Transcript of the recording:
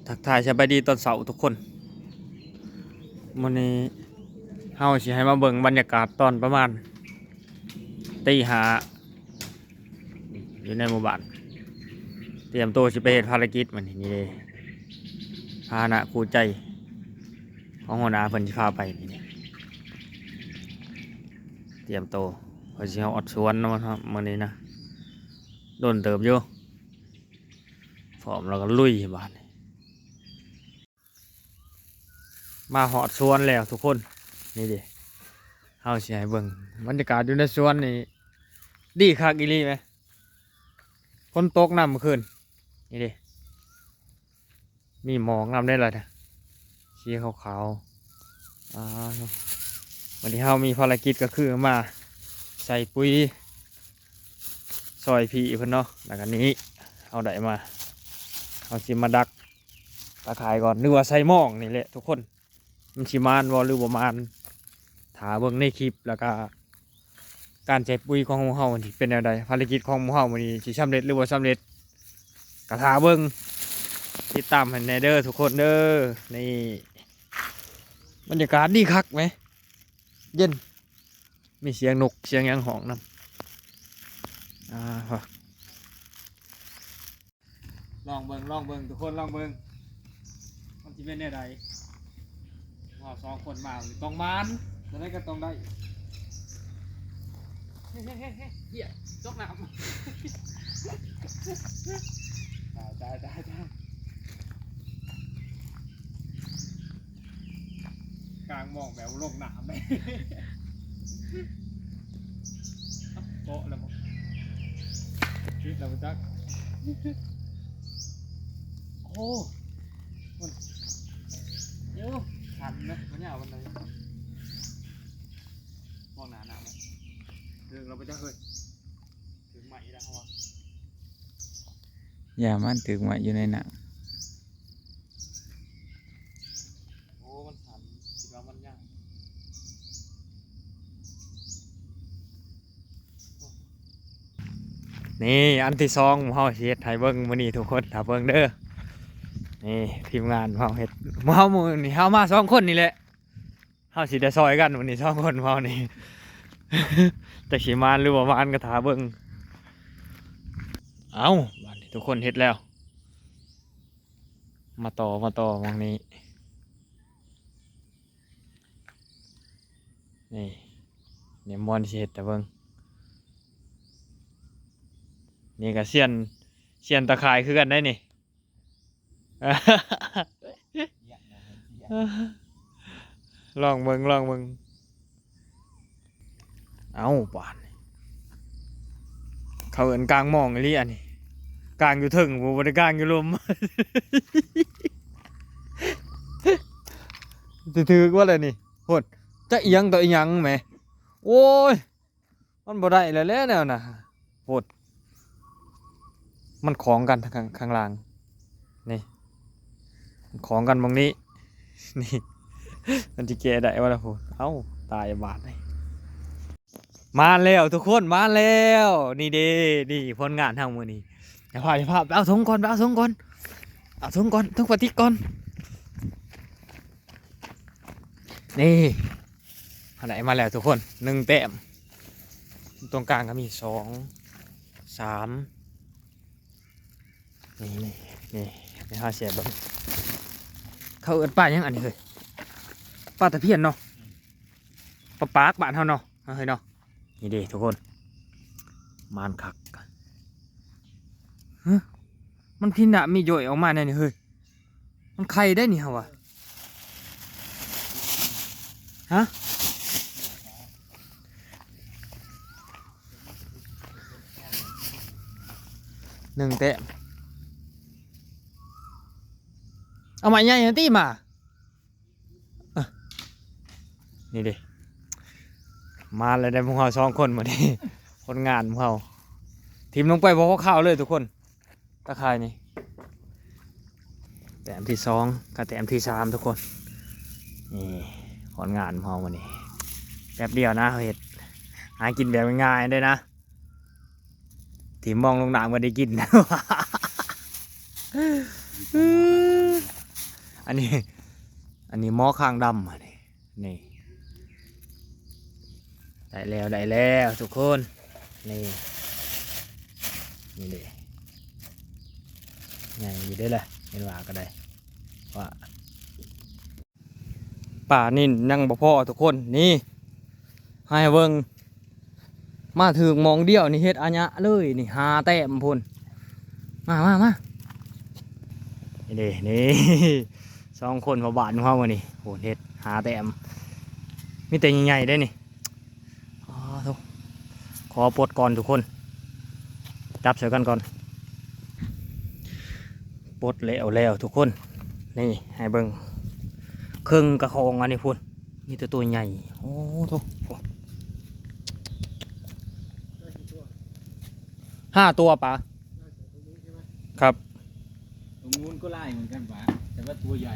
ทักทายสบายดีตอนเสาร์ทุกคนวันนี้เฮาสิให้มาเบิ่งบรรยากาศตอนประมาณตีห้าอยู่ในหมู่บ้านเตรียมตัวสิไปเฮ็ดภารกิจมันนี่เลยพาหนะคู่ใจของหัวหน้าเพิ่นสิพาไปนี่เตรียมตัวเพิ่นสิเฮาอดสวนเนาะครับมื้อนี้นะโดนเติบอยู่พร้อมแล้วก็ลุยบ้านมาหอดสวนแล้วทุกคนนี่ดิเฮาสิให้เบิ่งบรรยากาศอยู่ในสวนนี่ดีคักอีหลีไหมฝนตกน้ำเมื่อคืนนี่ดิมีหมอกน้ำได้เลยนะสีขาวๆวันนี้เฮามีภารกิจก็คือมาใส่ปุ๋ยซอยพี่เพิ่นเนาะแล้วก็นี้เอาได้มาเอาสิมาดักตะข่ายก่อนนึกว่าใส่หม้องนี่แหละทุกคนมันชิมานวอลหรือประมาณถาเบิ่งในคลิปแล้วก็การใช้ปุ๋ยของหมู่เฮานี่เป็นแนวใดภารกิจของหมู่เฮามื้อนี้สิสำเร็จหรือบ่สำเร็จก็ถาเบิ่งติดตามให้แน่เด้อทุกคนเด้อนี่บรรยากาศดีคักไหมเย็นมีเสียงนกเสียงหยังห้องนำลองเบิ่งทุกคนลองเบิ่งมันสิเป็นแนวใดเราสองคนมาต้องมานจะได้ก็ต้องได้เฮ้เหี้ยจกน้ำตายกลางมองแบบลงหนามไหมโตแล้วมั้งคิดแล้วจักโอ้มันเยอะทันนะมันยาววันไหนมองหนาถึงเราไปจ้าเคยถึงใหม่แล้ววะอย่ามันถึงมาอยู่ในหนังโอ้มันทันคิดว่ามันยากนี่อันที่สองเฮาเฮ็ดให้เบิ่งมื้อนี้ทุกคนถ้าเบิ่งเด้อนี่ทีมงานเฮาเฮ็ดเฮามื้อนี้เฮามาสองคนนี่แหละเฮาสิได้ซอยกันมื้อนี้สองคนเฮานี่ จักสิมานหรือบ่มานก็ท่าเบิ่งเอ้าบัดนี้ทุกคนเฮ็ดแล้วมาต่อมองนี้นี่เนี่ยมอนสิเฮ็ดแต่เบิ่งนี่ก็เสียนตะข่ายคือกันได้นี่ ลองเบิ่งเอ้าป่านเขาเอิ้นกลางหม่องอีหลีอันนี้กลางอยู่เทิงบ่ได้กลางอยู่ลม ถือว่าอะไรนี่โหดจะเอียงต่ออีหยังแหมโอ้ยมันบ่ได้แล้วแหล้วน่ะโหดมันของกันข้างล่างนี่มันของกันตรงนี้ นี่มันจะแก้ได้วะล่ะพูดเอ้าตายบาดเลยมาแล้วทุกคนมาแล้วนี่เด้นี่ผลงานทางมือนี่อย่าพลาดเอาถุงก่อนเอาถุงก่อนถุงปฏิก่อนนี่อะไรมาแล้วทุกคน1 แต้มตรงกลางก็มี2 3นี่ห้าเสียบเขาเอิ้นป้ายังอันนี้เลยป้าตะเพียนเนาะป้าปากบ้านเฮาเนาะเฮ้ยเนาะนี่ดิทุกคนมานคักมันพินดะมีโยยออกมาในนี่เฮ้ยมันไข่ได้นี่เหรอวะฮะ1 แต้มเอามาใหญ่ยังตีมานี่ดิมาเลยได้พวกเรา2 คนมาดิคนงานพวกเราทีมลงไปพอเข้าเลยทุกคนตะข่ายนี่แต้มที่ 2กับแต้มที่ 3ทุกคนนี่คนงานพวกเรามานี่แป๊บเดียวนะเห็ดหากินแบบง่ายๆได้นะทีมมองลงหนังมาได้กิน อันนี้หม้อข้างดำอันนี้นี่ได้แล้วทุกคนนี่นี่เลยใหญ่อยู่ได้เลยเห็นว่าก็ได้ว่าป่านี่นั่งบ่พ่อทุกคนนี่ให้เบิ่งมาถึงมองเดียวนี่เฮ็ดอัญญะเลยนี่หาแต้มพุ่นมานี่ สองคนพอบาทของเขาวันนี้โหเฮ็ดหาแต้มมีแต่ใหญ่ๆได้นี่อ๋อทุกขอปลดก่อนทุกคนจับเสือกันก่อนปลดแล้วทุกคนนี่ให้เบิ่งครึ่งกระคองอันนี้พุ่นมีแต่ตัวใหญ่โอ้ทุก5 ตัวปะครับ ตรงนู้นก็ไล่เหมือนกันปะแต่ว่าตัวใหญ่